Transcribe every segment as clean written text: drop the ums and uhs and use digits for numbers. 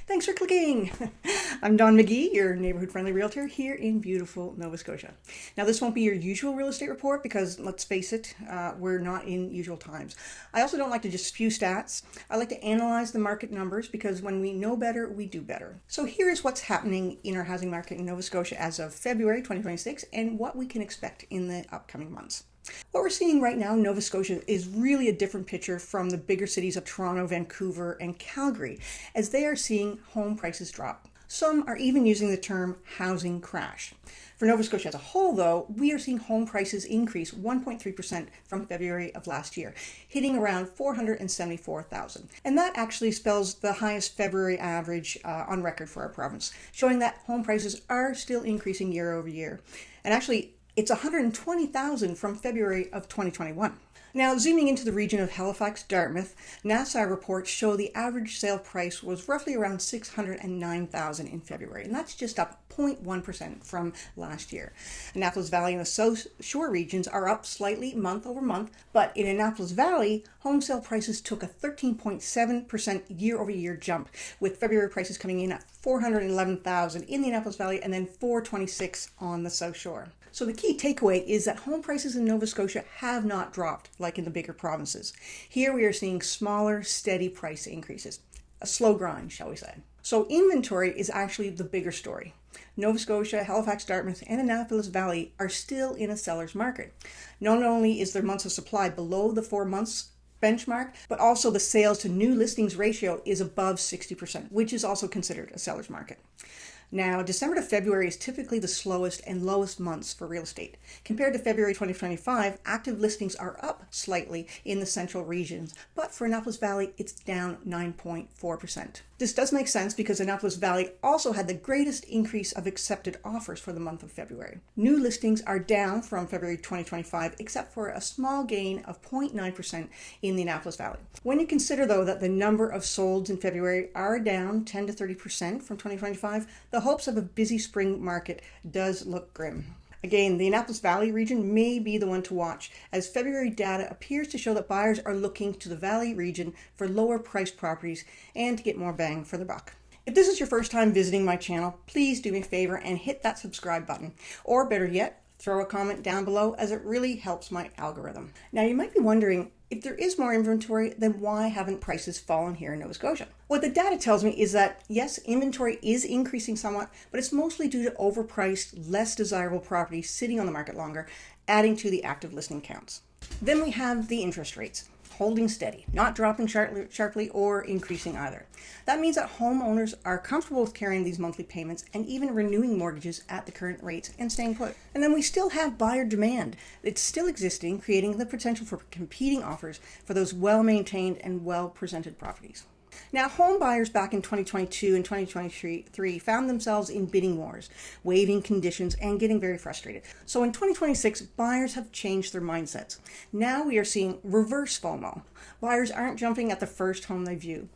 Thanks for clicking. I'm Don Magee, your neighborhood-friendly realtor here in beautiful Nova Scotia. Now, this won't be your usual real estate report because, let's face it, we're not in usual times. I also don't like to just spew stats. I like to analyze the market numbers because when we know better, we do better. So here is what's happening in our housing market in Nova Scotia as of February 2026 and what we can expect in the upcoming months. What we're seeing right now in Nova Scotia is really a different picture from the bigger cities of Toronto, Vancouver, and Calgary, as they are seeing home prices drop. Some are even using the term housing crash. For Nova Scotia as a whole, though, we are seeing home prices increase 1.3% from February of last year, hitting around $474,000. And that actually spells the highest February average on record for our province, showing that home prices are still increasing year over year. And actually, it's $120,000 from February of 2021. Now, zooming into the region of Halifax, Dartmouth, NASA reports show the average sale price was roughly around $609,000 in February, and that's just up 0.1% from last year. Annapolis Valley and the South Shore regions are up slightly month over month, but in Annapolis Valley, home sale prices took a 13.7% year-over-year jump, with February prices coming in at $411,000 in the Annapolis Valley and then $426,000 on the South Shore. So the key takeaway is that home prices in Nova Scotia have not dropped like in the bigger provinces. Here we are seeing smaller, steady price increases. A slow grind, shall we say. So inventory is actually the bigger story. Nova Scotia, Halifax, Dartmouth, and Annapolis Valley are still in a seller's market. Not only is their months of supply below the 4 months benchmark, but also the sales to new listings ratio is above 60%, which is also considered a seller's market. Now, December to February is typically the slowest and lowest months for real estate. Compared to February 2025, active listings are up slightly in the central regions, but for Annapolis Valley, it's down 9.4%. This does make sense because Annapolis Valley also had the greatest increase of accepted offers for the month of February. New listings are down from February 2025, except for a small gain of 0.9% in the Annapolis Valley. When you consider, though, that the number of solds in February are down 10 to 30% from 2025, the hopes of a busy spring market does look grim. Again, the Annapolis Valley region may be the one to watch, as February data appears to show that buyers are looking to the Valley region for lower priced properties and to get more bang for their buck. If this is your first time visiting my channel, please do me a favor and hit that subscribe button, or better yet, throw a comment down below, as it really helps my algorithm. Now, you might be wondering, if there is more inventory, then why haven't prices fallen here in Nova Scotia? What the data tells me is that, yes, inventory is increasing somewhat, but it's mostly due to overpriced, less desirable properties sitting on the market longer, adding to the active listing counts. Then we have the interest rates, holding steady, not dropping sharply or increasing either. That means that homeowners are comfortable with carrying these monthly payments and even renewing mortgages at the current rates and staying put. And then we still have buyer demand. It's still existing, creating the potential for competing offers for those well-maintained and well-presented properties. Now, home buyers back in 2022 and 2023 found themselves in bidding wars, waiving conditions, and getting very frustrated. So in 2026, buyers have changed their mindsets. Now we are seeing reverse FOMO. Buyers aren't jumping at the first home they view.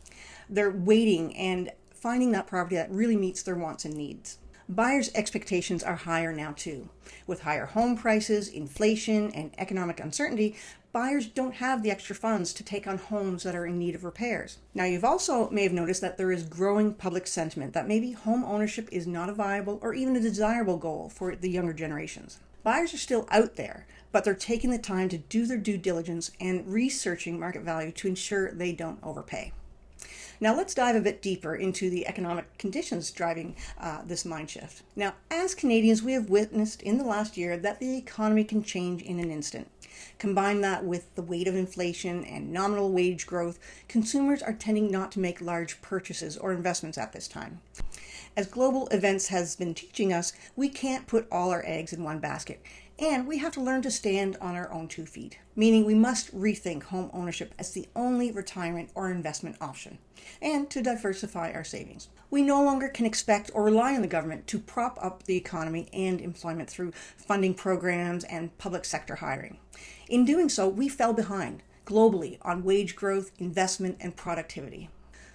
They're waiting and finding that property that really meets their wants and needs. Buyers' expectations are higher now too. With higher home prices, inflation, and economic uncertainty, buyers don't have the extra funds to take on homes that are in need of repairs. Now, you've also may have noticed that there is growing public sentiment that maybe home ownership is not a viable or even a desirable goal for the younger generations. Buyers are still out there, but they're taking the time to do their due diligence and researching market value to ensure they don't overpay. Now let's dive a bit deeper into the economic conditions driving this mind shift. Now, as Canadians, we have witnessed in the last year that the economy can change in an instant. Combine that with the weight of inflation and nominal wage growth, consumers are tending not to make large purchases or investments at this time. As global events has been teaching us, we can't put all our eggs in one basket. And we have to learn to stand on our own 2 feet, meaning we must rethink home ownership as the only retirement or investment option, and to diversify our savings. We no longer can expect or rely on the government to prop up the economy and employment through funding programs and public sector hiring. In doing so, we fell behind globally on wage growth, investment, and productivity.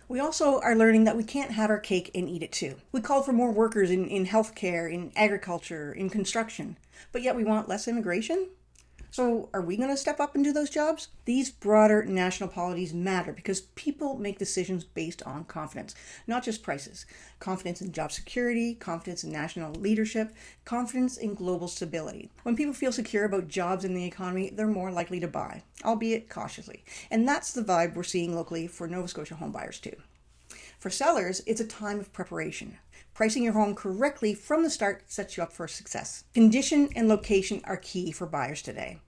We also are learning that we can't have our cake and eat it too. We call for more workers in healthcare, in agriculture, in construction, but yet we want less immigration? So are we going to step up and do those jobs? These broader national policies matter because people make decisions based on confidence, not just prices. Confidence in job security, confidence in national leadership, confidence in global stability. When people feel secure about jobs in the economy, they're more likely to buy, albeit cautiously. And that's the vibe we're seeing locally for Nova Scotia home buyers too. For sellers, it's a time of preparation. Pricing your home correctly from the start sets you up for success. Condition and location are key for buyers today.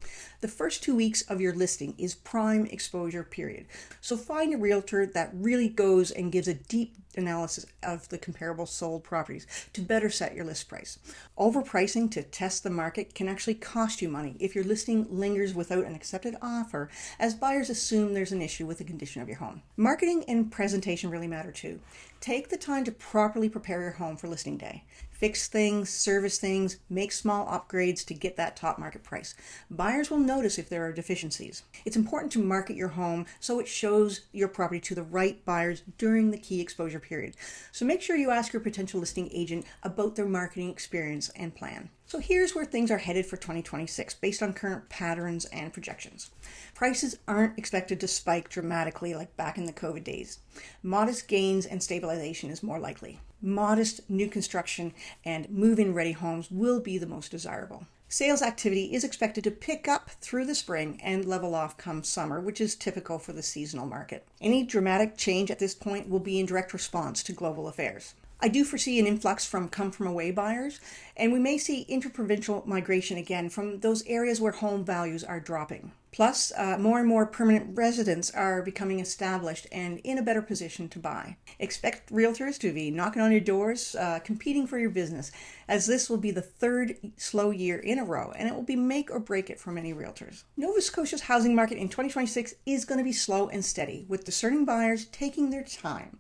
The first 2 weeks of your listing is prime exposure period. So find a realtor that really goes and gives a deep analysis of the comparable sold properties to better set your list price. Overpricing to test the market can actually cost you money if your listing lingers without an accepted offer, as buyers assume there's an issue with the condition of your home. Marketing and presentation really matter too. Take the time to properly prepare your home for listing day. Fix things, service things, make small upgrades to get that top market price. Buyers will notice if there are deficiencies. It's important to market your home so it shows your property to the right buyers during the key exposure period. So make sure you ask your potential listing agent about their marketing experience and plan. So here's where things are headed for 2026 based on current patterns and projections. Prices aren't expected to spike dramatically like back in the COVID days. Modest gains and stabilization is more likely. Modest new construction and move-in ready homes will be the most desirable. Sales activity is expected to pick up through the spring and level off come summer, which is typical for the seasonal market. Any dramatic change at this point will be in direct response to global affairs. I do foresee an influx from come-from-away buyers, and we may see interprovincial migration again from those areas where home values are dropping. Plus, more and more permanent residents are becoming established and in a better position to buy. Expect realtors to be knocking on your doors, competing for your business, as this will be the third slow year in a row, and it will be make or break it for many realtors. Nova Scotia's housing market in 2026 is going to be slow and steady, with discerning buyers taking their time.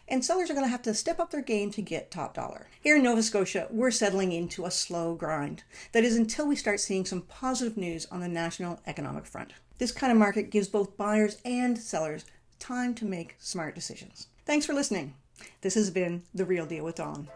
And sellers are going to have to step up their game to get top dollar. Here in Nova Scotia, we're settling into a slow grind. That is until we start seeing some positive news on the national economic front. This kind of market gives both buyers and sellers time to make smart decisions. Thanks for listening. This has been The Real Deal with Dawn.